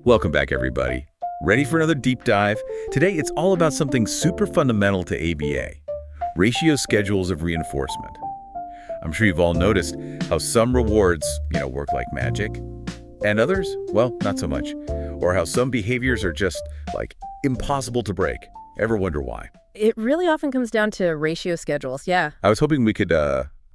Welcome back, everybody. Ready for another deep dive? Today, it's all about something super fundamental to ABA, ratio schedules of reinforcement. I'm sure you've all noticed how some rewards, work like magic, and others, well, not so much. Or how some behaviors are just, impossible to break. Ever wonder why? It really often comes down to ratio schedules, yeah. I was hoping we could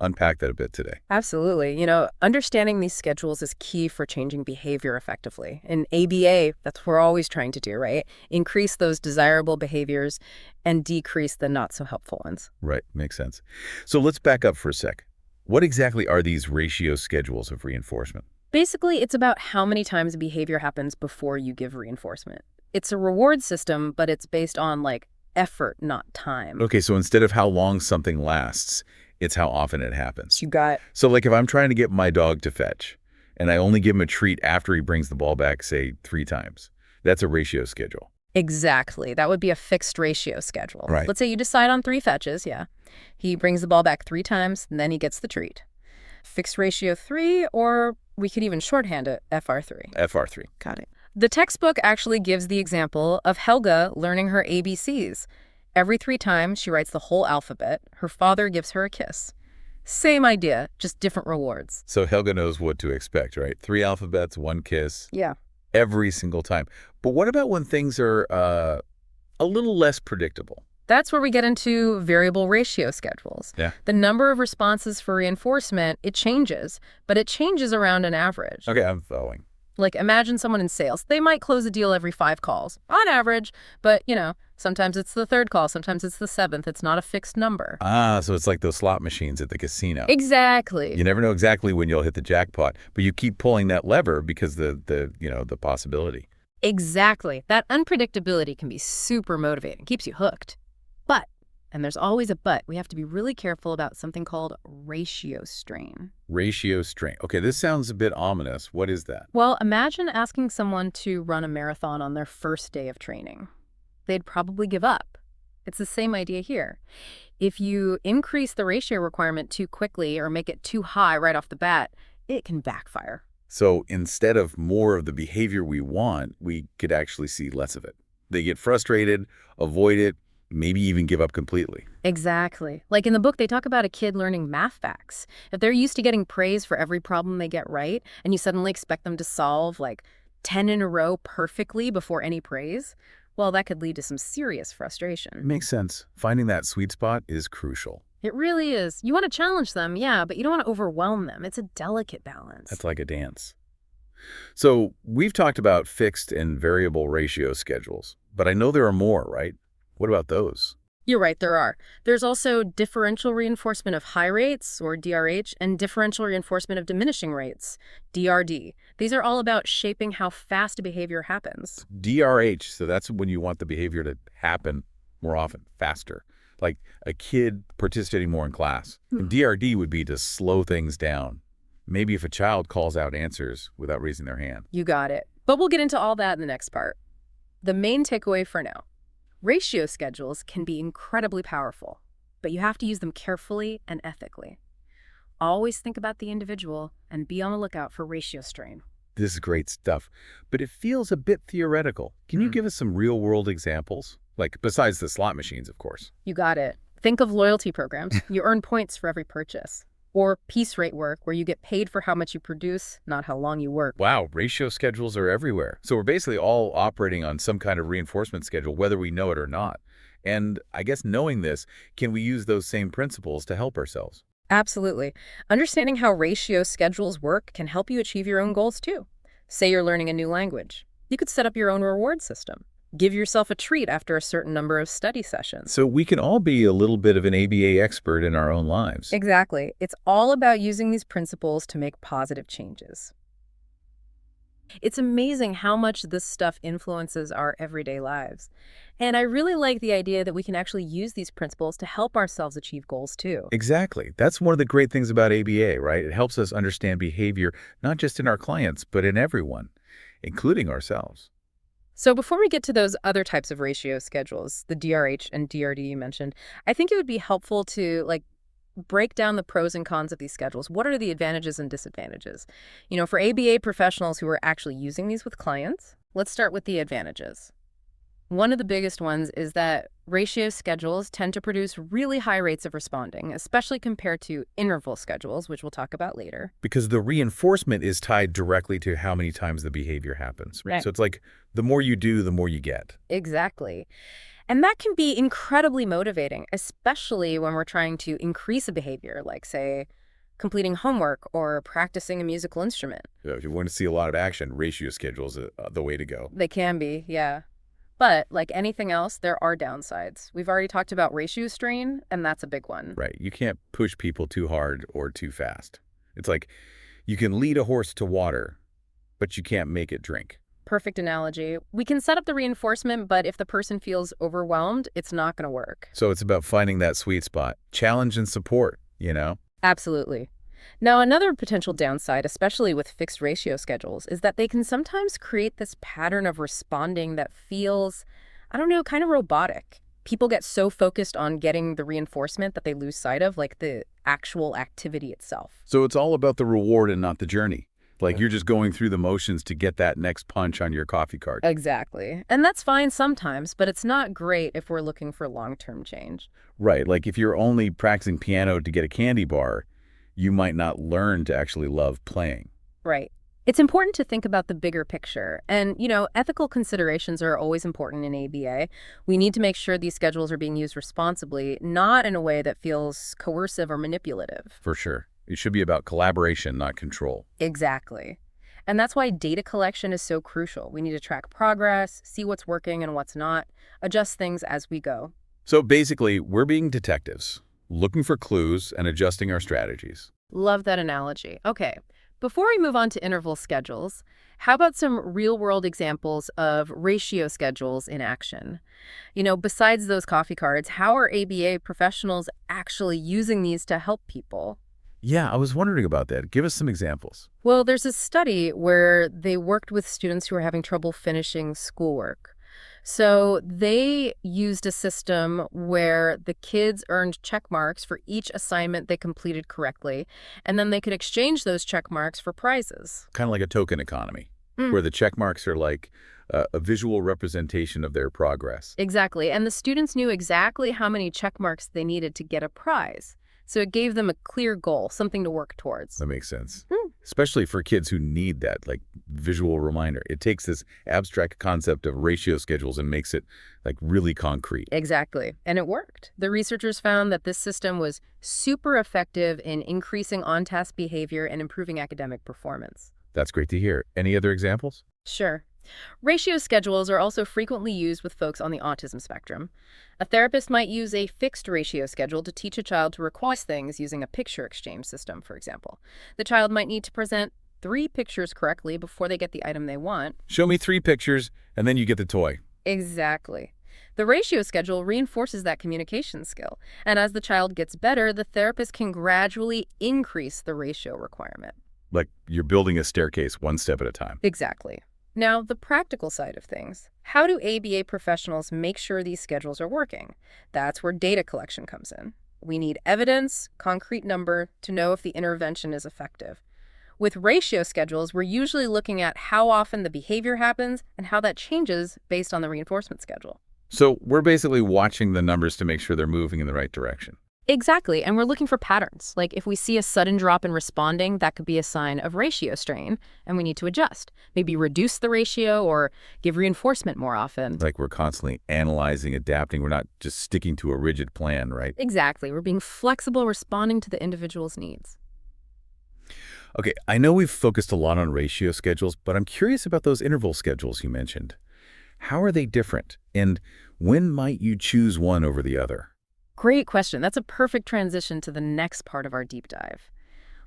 unpack that a bit today. Absolutely. Understanding these schedules is key for changing behavior effectively. In ABA, that's what we're always trying to do, right? Increase those desirable behaviors and decrease the not-so-helpful ones. Right, makes sense. So let's back up for a sec. What exactly are these ratio schedules of reinforcement? Basically, it's about how many times a behavior happens before you give reinforcement. It's a reward system, but it's based on, effort, not time. Okay, so instead of how long something lasts, it's how often it happens. You got... So if I'm trying to get my dog to fetch, and I only give him a treat after he brings the ball back, say, 3 times, that's a ratio schedule. Exactly. That would be a fixed ratio schedule. Right. Let's say you decide on 3 fetches, yeah. He brings the ball back 3 times, and then he gets the treat. Fixed ratio 3, or we could even shorthand it, FR3. FR3. Got it. The textbook actually gives the example of Helga learning her ABCs. Every 3 times she writes the whole alphabet, her father gives her a kiss. Same idea, just different rewards. So Helga knows what to expect, right? 3 alphabets, 1 kiss. Yeah. Every single time. But what about when things are a little less predictable? That's where we get into variable ratio schedules. Yeah. The number of responses for reinforcement, it changes, but it changes around an average. Okay, I'm following. Imagine someone in sales. They might close a deal every 5 calls, on average, but, sometimes it's the 3rd call, sometimes it's the 7th. It's not a fixed number. So it's like those slot machines at the casino. Exactly. You never know exactly when you'll hit the jackpot, but you keep pulling that lever because the possibility. Exactly. That unpredictability can be super motivating, keeps you hooked. But, and there's always a but, we have to be really careful about something called ratio strain. Ratio strain. Okay, this sounds a bit ominous. What is that? Well, imagine asking someone to run a marathon on their first day of training. They'd probably give up. It's the same idea here. If you increase the ratio requirement too quickly or make it too high right off the bat, it can backfire. So instead of more of the behavior we want, we could actually see less of it. They get frustrated, avoid it, maybe even give up completely. Exactly. Like in the book, they talk about a kid learning math facts. If they're used to getting praise for every problem they get right, and you suddenly expect them to solve 10 in a row perfectly before any praise, well, that could lead to some serious frustration. Makes sense. Finding that sweet spot is crucial. It really is. You want to challenge them, yeah, but you don't want to overwhelm them. It's a delicate balance. That's like a dance. So we've talked about fixed and variable ratio schedules, but I know there are more, right? What about those? You're right, there are. There's also differential reinforcement of high rates, or DRH, and differential reinforcement of diminishing rates, DRD. These are all about shaping how fast a behavior happens. DRH, so that's when you want the behavior to happen more often, faster. Like a kid participating more in class. And DRD would be to slow things down. Maybe if a child calls out answers without raising their hand. You got it. But we'll get into all that in the next part. The main takeaway for now. Ratio schedules can be incredibly powerful, but you have to use them carefully and ethically. Always think about the individual and be on the lookout for ratio strain. This is great stuff, but it feels a bit theoretical. Can you give us some real-world examples? Besides the slot machines, of course. You got it. Think of loyalty programs. You earn points for every purchase. Or piece rate work, where you get paid for how much you produce, not how long you work. Wow, ratio schedules are everywhere. So we're basically all operating on some kind of reinforcement schedule, whether we know it or not. And I guess knowing this, can we use those same principles to help ourselves? Absolutely. Understanding how ratio schedules work can help you achieve your own goals too. Say you're learning a new language. You could set up your own reward system. Give yourself a treat after a certain number of study sessions. So we can all be a little bit of an ABA expert in our own lives. Exactly. It's all about using these principles to make positive changes. It's amazing how much this stuff influences our everyday lives. And I really like the idea that we can actually use these principles to help ourselves achieve goals too. Exactly. That's one of the great things about ABA, right? It helps us understand behavior, not just in our clients, but in everyone, including ourselves. So before we get to those other types of ratio schedules, the DRH and DRD you mentioned, I think it would be helpful to break down the pros and cons of these schedules. What are the advantages and disadvantages? For ABA professionals who are actually using these with clients, Let's start with the advantages. One of the biggest ones is that ratio schedules tend to produce really high rates of responding, especially compared to interval schedules, which we'll talk about later. Because the reinforcement is tied directly to how many times the behavior happens. Right. So it's like the more you do, the more you get. Exactly. And that can be incredibly motivating, especially when we're trying to increase a behavior, like, say, completing homework or practicing a musical instrument. So if you want to see a lot of action, ratio schedules are the way to go. They can be, yeah. But like anything else, there are downsides. We've already talked about ratio strain, and that's a big one. Right. You can't push people too hard or too fast. It's like you can lead a horse to water, but you can't make it drink. Perfect analogy. We can set up the reinforcement, but if the person feels overwhelmed, it's not going to work. So it's about finding that sweet spot, challenge and support, you know? Absolutely. Now, another potential downside, especially with fixed ratio schedules, is that they can sometimes create this pattern of responding that feels, I don't know, kind of robotic. People get so focused on getting the reinforcement that they lose sight of, like, the actual activity itself. So it's all about the reward and not the journey. Like you're just going through the motions to get that next punch on your coffee cart. Exactly. And that's fine sometimes, but it's not great if we're looking for long-term change. Right. Like if you're only practicing piano to get a candy bar, you might not learn to actually love playing. Right. It's important to think about the bigger picture. And, ethical considerations are always important in ABA. We need to make sure these schedules are being used responsibly, not in a way that feels coercive or manipulative. For sure. It should be about collaboration, not control. Exactly. And that's why data collection is so crucial. We need to track progress, see what's working and what's not, adjust things as we go. So basically, we're being detectives, looking for clues and adjusting our strategies. Love that analogy. Okay. Before we move on to interval schedules, how about some real-world examples of ratio schedules in action? Besides those coffee cards, how are ABA professionals actually using these to help people? Yeah, I was wondering about that. Give us some examples. Well, there's a study where they worked with students who were having trouble finishing schoolwork. So they used a system where the kids earned check marks for each assignment they completed correctly, and then they could exchange those check marks for prizes. Kind of like a token economy, where the check marks are like a visual representation of their progress. Exactly. And the students knew exactly how many check marks they needed to get a prize. So it gave them a clear goal, something to work towards. That makes sense. Especially for kids who need that, like, visual reminder. It takes this abstract concept of ratio schedules and makes it, like, really concrete. Exactly. And it worked. The researchers found that this system was super effective in increasing on-task behavior and improving academic performance. That's great to hear. Any other examples? Sure. Ratio schedules are also frequently used with folks on the autism spectrum. A therapist might use a fixed ratio schedule to teach a child to request things using a picture exchange system, for example. The child might need to present 3 pictures correctly before they get the item they want. Show me 3 pictures, and then you get the toy. Exactly. The ratio schedule reinforces that communication skill, and as the child gets better, the therapist can gradually increase the ratio requirement. Like you're building a staircase one step at a time. Exactly. Now, the practical side of things. How do ABA professionals make sure these schedules are working? That's where data collection comes in. We need evidence, concrete number, to know if the intervention is effective. With ratio schedules, we're usually looking at how often the behavior happens and how that changes based on the reinforcement schedule. So we're basically watching the numbers to make sure they're moving in the right direction. Exactly, and we're looking for patterns. Like if we see a sudden drop in responding, that could be a sign of ratio strain, and we need to adjust. Maybe reduce the ratio or give reinforcement more often. Like we're constantly analyzing, adapting. We're not just sticking to a rigid plan, right? Exactly. We're being flexible, responding to the individual's needs. Okay, I know we've focused a lot on ratio schedules, but I'm curious about those interval schedules you mentioned. How are they different? And when might you choose one over the other? Great question. That's a perfect transition to the next part of our deep dive.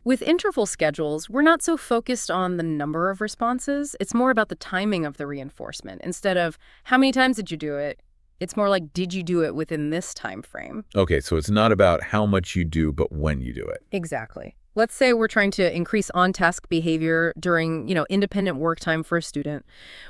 With interval schedules, we're not so focused on the number of responses. It's more about the timing of the reinforcement. Instead of how many times did you do it, it's more like, did you do it within this time frame? Okay, so it's not about how much you do, but when you do it. Exactly. Let's say we're trying to increase on-task behavior during, independent work time for a student.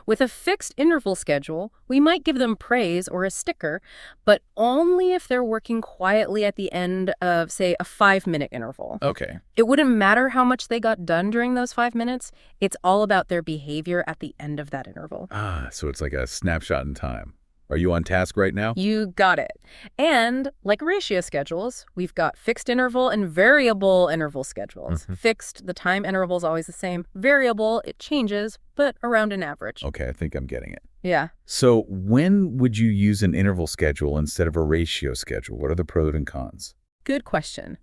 With a fixed interval schedule, we might give them praise or a sticker, but only if they're working quietly at the end of, say, a 5-minute interval. Okay. It wouldn't matter how much they got done during those 5 minutes. It's all about their behavior at the end of that interval. So it's like a snapshot in time. Are you on task right now? You got it. And like ratio schedules, we've got fixed interval and variable interval schedules. Fixed, the time interval is always the same. Variable, it changes, but around an average. Okay, I think I'm getting it. Yeah. So when would you use an interval schedule instead of a ratio schedule? What are the pros and cons? Good question.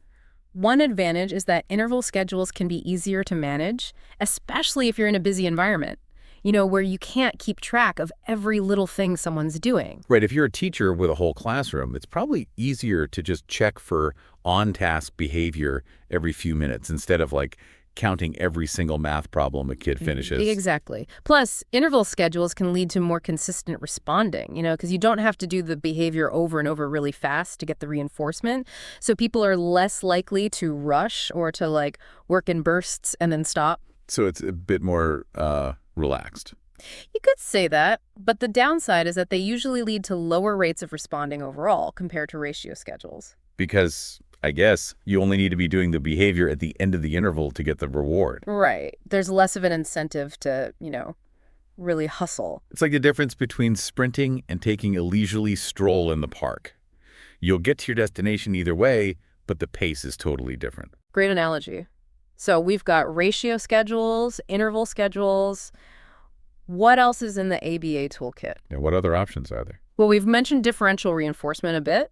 One advantage is that interval schedules can be easier to manage, especially if you're in a busy environment, where you can't keep track of every little thing someone's doing. Right, if you're a teacher with a whole classroom, it's probably easier to just check for on-task behavior every few minutes instead of like counting every single math problem a kid finishes. Exactly. Plus, interval schedules can lead to more consistent responding, because you don't have to do the behavior over and over really fast to get the reinforcement. So people are less likely to rush or to work in bursts and then stop. So it's a bit more relaxed. You could say that, but the downside is that they usually lead to lower rates of responding overall compared to ratio schedules. Because I guess you only need to be doing the behavior at the end of the interval to get the reward. Right. There's less of an incentive to, really hustle. It's like the difference between sprinting and taking a leisurely stroll in the park. You'll get to your destination either way, but the pace is totally different. Great analogy. So we've got ratio schedules, interval schedules. What else is in the ABA toolkit? Now, what other options are there? Well, we've mentioned differential reinforcement a bit.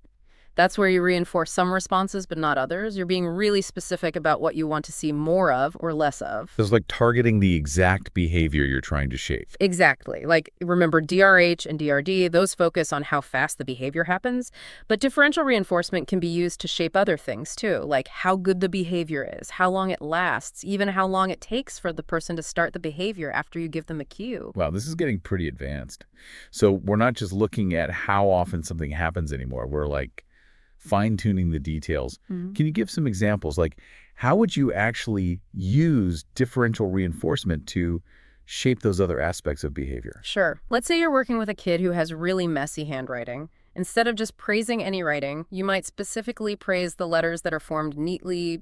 That's where you reinforce some responses but not others. You're being really specific about what you want to see more of or less of. It's like targeting the exact behavior you're trying to shape. Exactly. Remember DRH and DRD, those focus on how fast the behavior happens. But differential reinforcement can be used to shape other things too, like how good the behavior is, how long it lasts, even how long it takes for the person to start the behavior after you give them a cue. Wow, this is getting pretty advanced. So we're not just looking at how often something happens anymore. We're fine-tuning the details. Can you give some examples? How would you actually use differential reinforcement to shape those other aspects of behavior? Sure. Let's say you're working with a kid who has really messy handwriting. Instead of just praising any writing, you might specifically praise the letters that are formed neatly,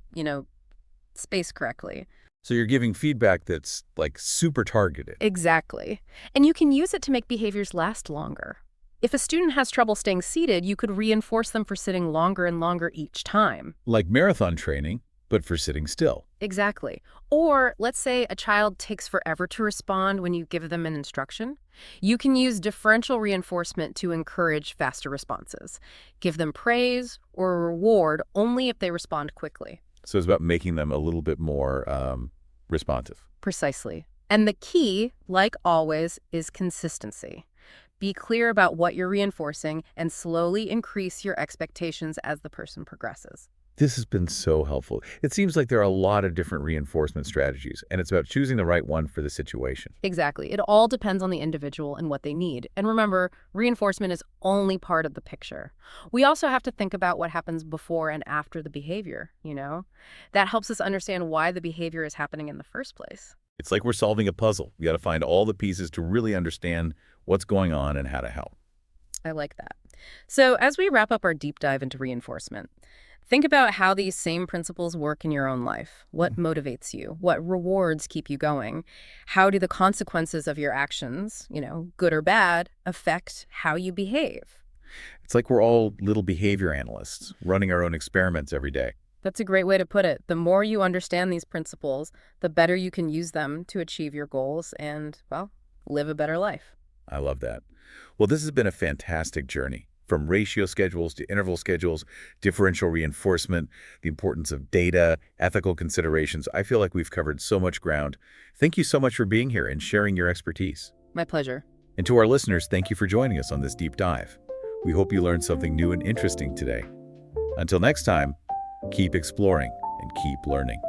spaced correctly. So you're giving feedback that's super targeted. Exactly. And you can use it to make behaviors last longer. If a student has trouble staying seated, you could reinforce them for sitting longer and longer each time. Like marathon training, but for sitting still. Exactly. Or let's say a child takes forever to respond when you give them an instruction. You can use differential reinforcement to encourage faster responses. Give them praise or a reward only if they respond quickly. So it's about making them a little bit more responsive. Precisely. And the key, like always, is consistency. Be clear about what you're reinforcing and slowly increase your expectations as the person progresses. This has been so helpful. It seems like there are a lot of different reinforcement strategies, and it's about choosing the right one for the situation. Exactly. It all depends on the individual and what they need. And remember, reinforcement is only part of the picture. We also have to think about what happens before and after the behavior, That helps us understand why the behavior is happening in the first place. It's like we're solving a puzzle. We got to find all the pieces to really understand what's going on and how to help. I like that. So as we wrap up our deep dive into reinforcement, think about how these same principles work in your own life. What motivates you? What rewards keep you going? How do the consequences of your actions, good or bad, affect how you behave? It's like we're all little behavior analysts running our own experiments every day. That's a great way to put it. The more you understand these principles, the better you can use them to achieve your goals and, live a better life. I love that. Well, this has been a fantastic journey. From ratio schedules to interval schedules, differential reinforcement, the importance of data, ethical considerations. I feel like we've covered so much ground. Thank you so much for being here and sharing your expertise. My pleasure. And to our listeners, thank you for joining us on this deep dive. We hope you learned something new and interesting today. Until next time, keep exploring and keep learning.